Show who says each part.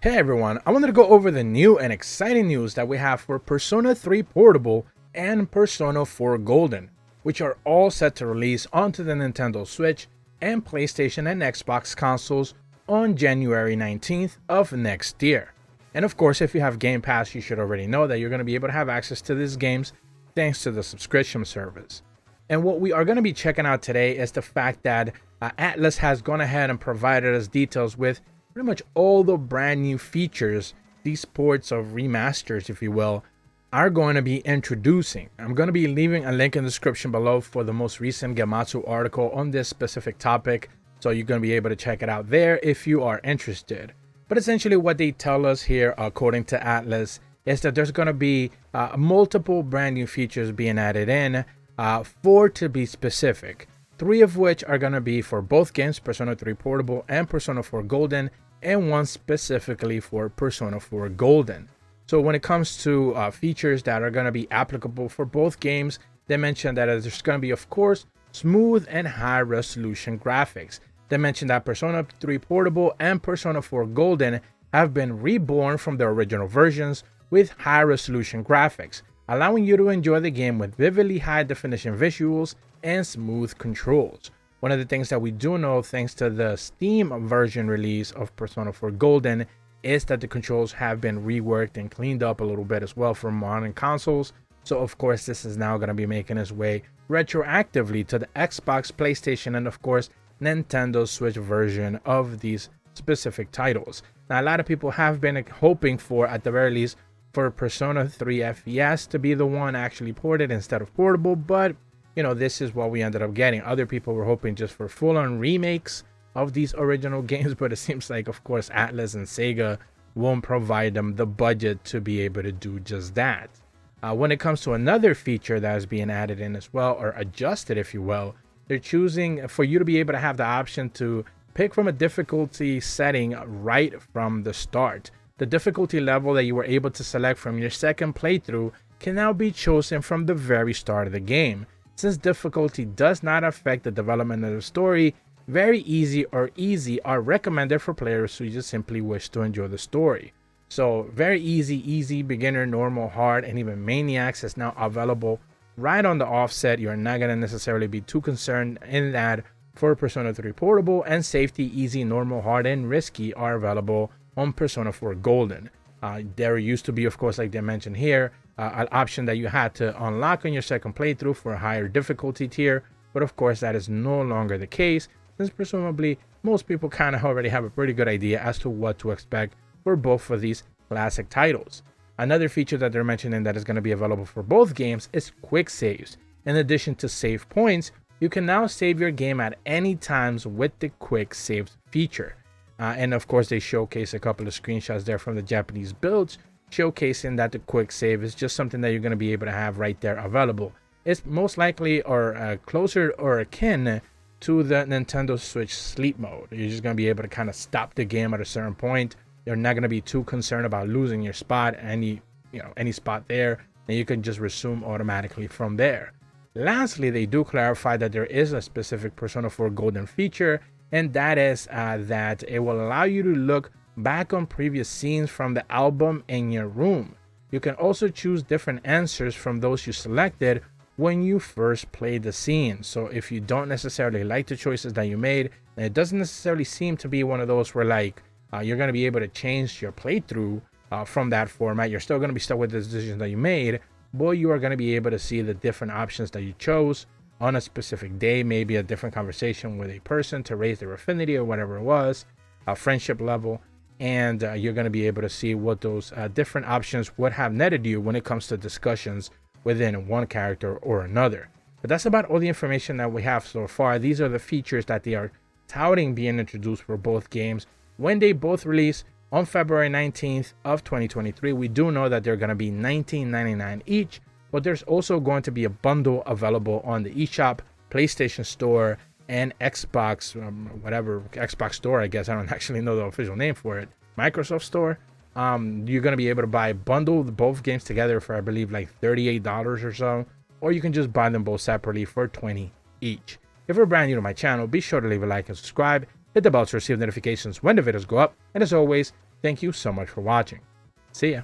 Speaker 1: Hey everyone, I wanted to go over the new and exciting news that we have for Persona 3 Portable and Persona 4 Golden, which are all set to release onto the Nintendo Switch and PlayStation and Xbox consoles on January 19th of next year. And of course, if you have Game Pass, you should already know that you're going to be able to have access to these games thanks to the subscription service. And what we are going to be checking out today is the fact that Atlus has gone ahead and provided us details with pretty much all the brand new features these ports of remasters, if you will, are going to be introducing. I'm going to be leaving a link in the description below for the most recent Gematsu article on this specific topic, so you're going to be able to check it out there if you are interested. But essentially what they tell us here, according to Atlus, is that there's going to be multiple brand new features being added in, 4 to be specific. 3 of which are going to be for both games, Persona 3 Portable and Persona 4 Golden, and 1 specifically for Persona 4 Golden. So when it comes to features that are going to be applicable for both games, they mentioned that there's going to be, of course, smooth and high resolution graphics. They mentioned that Persona 3 Portable and Persona 4 Golden have been reborn from their original versions with high resolution graphics, allowing you to enjoy the game with vividly high definition visuals and smooth controls. One of the things that we do know thanks to the Steam version release of Persona 4 Golden is that the controls have been reworked and cleaned up a little bit as well for modern consoles. So of course this is now going to be making its way retroactively to the Xbox, PlayStation, and of course Nintendo Switch version of these specific titles. Now a lot of people have been hoping for, at the very least, for Persona 3 FES to be the one actually ported instead of portable, but you know, this is what we ended up getting. Other people were hoping just for full-on remakes of these original games, but it seems like, of course, Atlus and Sega won't provide them the budget to be able to do just that. When it comes to another feature that is being added in as well, or adjusted, if you will, they're choosing for you to be able to have the option to pick from a difficulty setting right from the start. The difficulty level that you were able to select from your second playthrough can now be chosen from the very start of the game. Since difficulty does not affect the development of the story, very easy or easy are recommended for players who just simply wish to enjoy the story. So very easy, beginner, normal, hard, and even maniacs is now available right on the offset. You're not going to necessarily be too concerned in that for Persona 3 Portable, and safety, easy, normal, hard, and risky are available on Persona 4 Golden. There used to be, of course, like they mentioned here, an option that you had to unlock on your second playthrough for a higher difficulty tier, but of course that is no longer the case, since presumably most people kind of already have a pretty good idea as to what to expect for both of these classic titles. Another feature that they're mentioning that is going to be available for both games is quick saves. In addition to save points, you can now save your game at any times with the quick saves feature. And of course they showcase a couple of screenshots there from the Japanese builds, showcasing that the quick save is just something that you're going to be able to have right there available. It's most likely or closer or akin to the Nintendo Switch sleep mode. You're just going to be able to kind of stop the game at a certain point. You're not going to be too concerned about losing your spot, any spot there, and you can just resume automatically from there. Lastly, they do clarify that there is a specific Persona 4 Golden feature, and that is that it will allow you to look back on previous scenes from the album in your room. You can also choose different answers from those you selected when you first played the scene. So if you don't necessarily like the choices that you made, and it doesn't necessarily seem to be one of those where like you're going to be able to change your playthrough from that format, you're still going to be stuck with the decisions that you made, but you are going to be able to see the different options that you chose on a specific day, maybe a different conversation with a person to raise their affinity or whatever it was, a friendship level, and you're going to be able to see what those different options would have netted you when it comes to discussions within one character or another. But that's about all the information that we have so far. These are the features that they are touting being introduced for both games when they both release on February 19th of 2023. We do know that they're going to be $19.99 each, but there's also going to be a bundle available on the eShop, PlayStation Store, and Xbox, Xbox Store, I guess. I don't actually know the official name for it. Microsoft Store. You're going to be able to bundle both games together for, I believe, like $38 or so, or you can just buy them both separately for $20 each. If you're brand new to my channel, be sure to leave a like and subscribe. Hit the bell to receive notifications when the videos go up. And as always, Thank you so much for watching. See ya!